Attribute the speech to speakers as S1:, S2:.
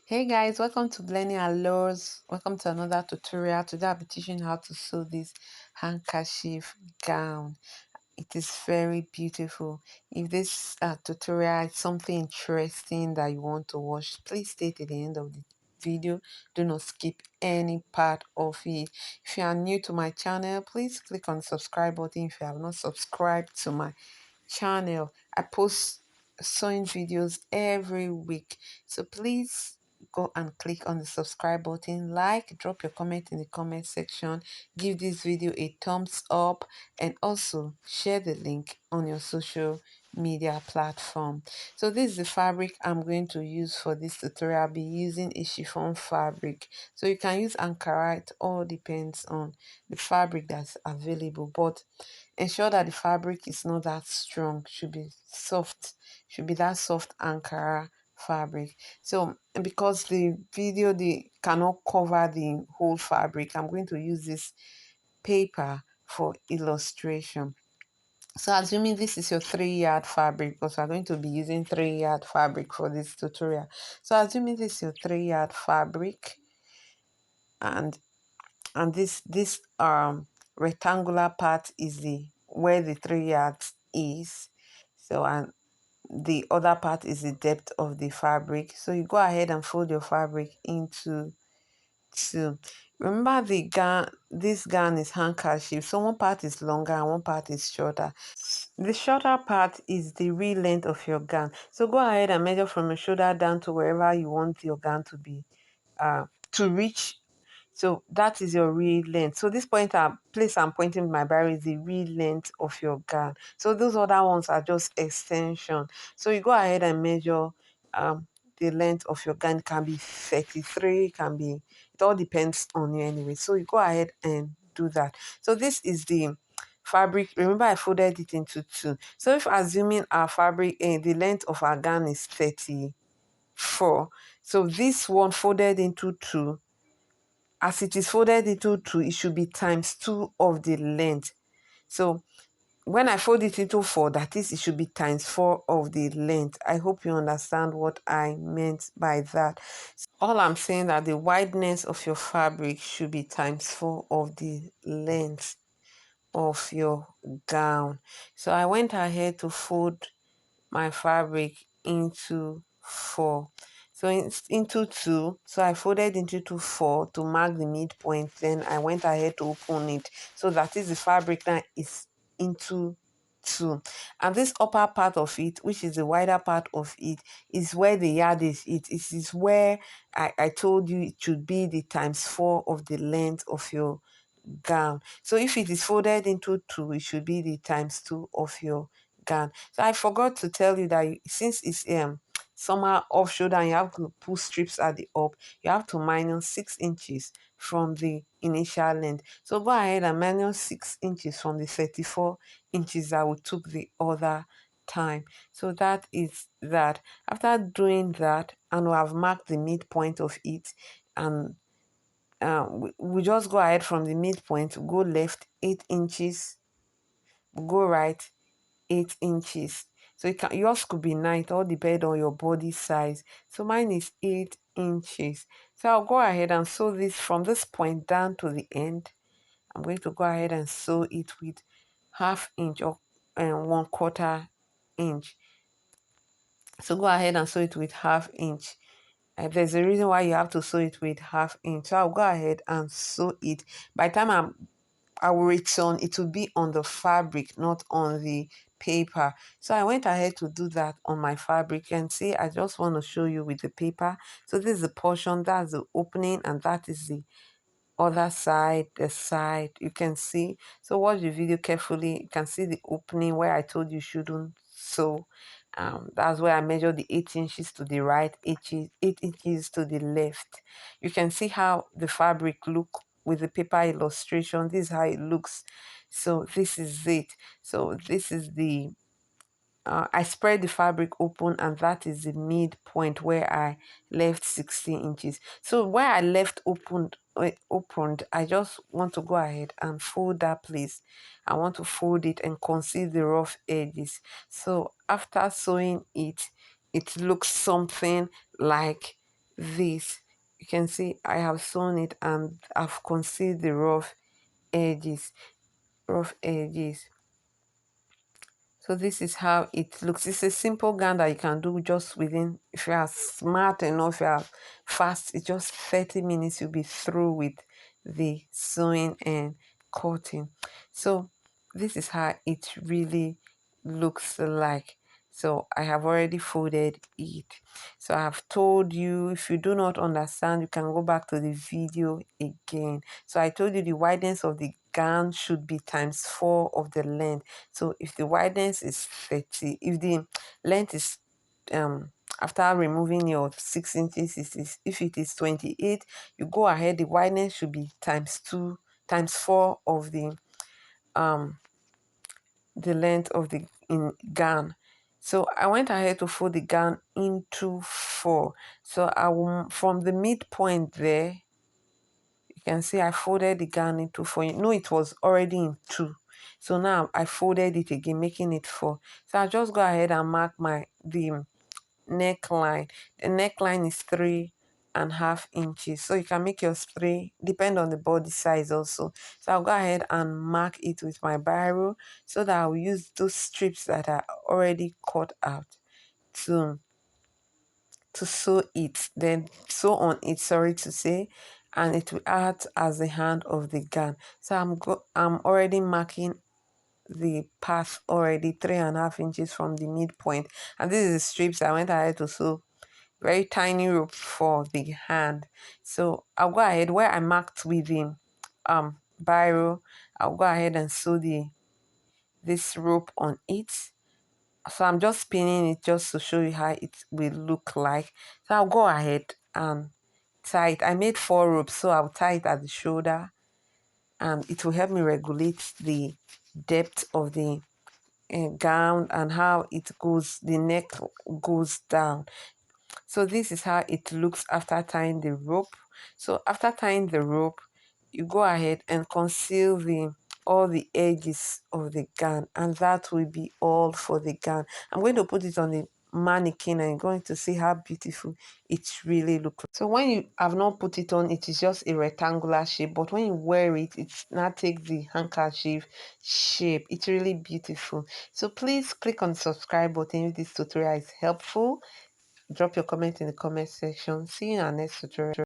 S1: Hey guys, welcome to Blending Allures. Welcome to another tutorial. Today I'll be teaching how to sew this handkerchief gown. It is very beautiful. If this tutorial is something interesting that you want to watch, please stay to the end of the video. Do not skip any part of it. If you are new to my channel, please click on the subscribe button if you have not subscribed to my channel. I post sewing videos every week, so please go and click on the subscribe button, drop your comment in the comment section, give this video a thumbs up, and also share the link on your social media platform. So this is the fabric I'm going to use for this tutorial. I'll be using a chiffon fabric, so you can use Ankara. It all depends on the fabric that's available, but ensure that the fabric is not that strong, should be soft, should be that soft Ankara fabric. So because the video they cannot cover the whole fabric, I'm going to use this paper for illustration. So assuming this is your 3-yard fabric, because we're going to be using 3-yard fabric for this tutorial. So assuming this is your 3-yard fabric, and this rectangular part is the where the 3 yards is. So and the other part is the depth of the fabric. So you go ahead and fold your fabric into two. Remember, the gown, this gown is handkerchief, so one part is longer and one part is shorter. The shorter part is the real length of your gown, so go ahead and measure from your shoulder down to wherever you want your gown to be to reach. So that is your real length. So this place I'm pointing with my barrel is the real length of your gown. So those other ones are just extension. So you go ahead and measure the length of your gown. It can be 33, can be, it all depends on you anyway. So you go ahead and do that. So this is the fabric. Remember, I folded it into two. So if assuming our fabric, the length of our gown is 34, so this one folded into two, as it is folded into two, it should be times two of the length. So when I fold it into four, that is, it should be times four of the length. I hope you understand what I meant by that. All I'm saying that the wideness of your fabric should be times four of the length of your gown. So I went ahead to fold my fabric into four. So into two. So I folded into two four to mark the midpoint. Then I went ahead to open it. So that is, the fabric now is into two. And this upper part of it, which is the wider part of it, is where the yard is. It is where I told you it should be the times four of the length of your gown. So if it is folded into two, it should be the times two of your gown. So I forgot to tell you that since it's somehow off shoulder and you have to pull strips at the up, you have to minus 6 inches from the initial length. So go ahead and minus 6 inches from the 34 inches that we took the other time. So that is that. After doing that, and we have marked the midpoint of it, and we just go ahead from the midpoint, go left 8 inches, go right 8 inches. So yours could be 9, it all depends on your body size. So mine is 8 inches. So I'll go ahead and sew this from this point down to the end. I'm going to go ahead and sew it with ½ inch or 1/4 inch. So go ahead and sew it with ½ inch. There's a reason why you have to sew it with ½ inch. So I'll go ahead and sew it. By the time I will return, it will be on the fabric, not on the paper. So I went ahead to do that on my fabric, and see, I just want to show you with the paper. So this is the portion, that's the opening, and that is the other side, the side, you can see. So watch the video carefully. You can see the opening where I told you shouldn't sew. That's where I measured the 8 inches to the right, 8 inches to the left. You can see how the fabric look with the paper illustration. This is how it looks. So this is it. So this is the I spread the fabric open, and that is the midpoint where I left 16 inches. So where I left opened, I just want to go ahead and fold that place. I want to fold it and conceal the rough edges. So after sewing it, it looks something like this, you can see I have sewn it and I've concealed the edges rough edges. So this is how it looks. It's a simple gown that you can do just within, if you are smart enough, if you are fast, it's just 30 minutes you'll be through with the sewing and cutting. So this is how it really looks like. So I have already folded it. So I have told you, if you do not understand, you can go back to the video again. So I told you the wideness of the gown should be times 4 of the length. So if the wideness is 30, if the length is after removing your 6 inches, if it is 28, you go ahead, the wideness should be times 2 times 4 of the length of the gown. So I went ahead to fold the gown into 4. So I will, from the midpoint there, you can see I folded the gown into 4. You know it was already in 2. So now I folded it again, making it 4. So I just go ahead and mark the neckline. The neckline is 3.5 inches. So you can make yours 3, depend on the body size also. So I'll go ahead and mark it with my biro so that I'll use those strips that are already cut out to sew it, then sew on it, sorry to say, and it will act as the hand of the gown. So I'm already marking the path already 3.5 inches from the midpoint, and this is the strips I went ahead to sew very tiny rope for the hand. So I'll go ahead where I marked with the biro, I'll go ahead and sew this rope on it. So I'm just spinning it just to show you how it will look like. So I'll go ahead and tie it. I made 4 ropes, so I'll tie it at the shoulder, and it will help me regulate the depth of the gown and how it goes, the neck goes down. So this is how it looks after tying the rope. So after tying the rope, you go ahead and conceal all the edges of the gown, and that will be all for the gown. I'm going to put it on the mannequin and you're going to see how beautiful it really looks. So when you have not put it on, it is just a rectangular shape, but when you wear it, it now takes the handkerchief shape. It's really beautiful. So please click on the subscribe button if this tutorial is helpful. Drop your comment in the comment section. See you in our next tutorial.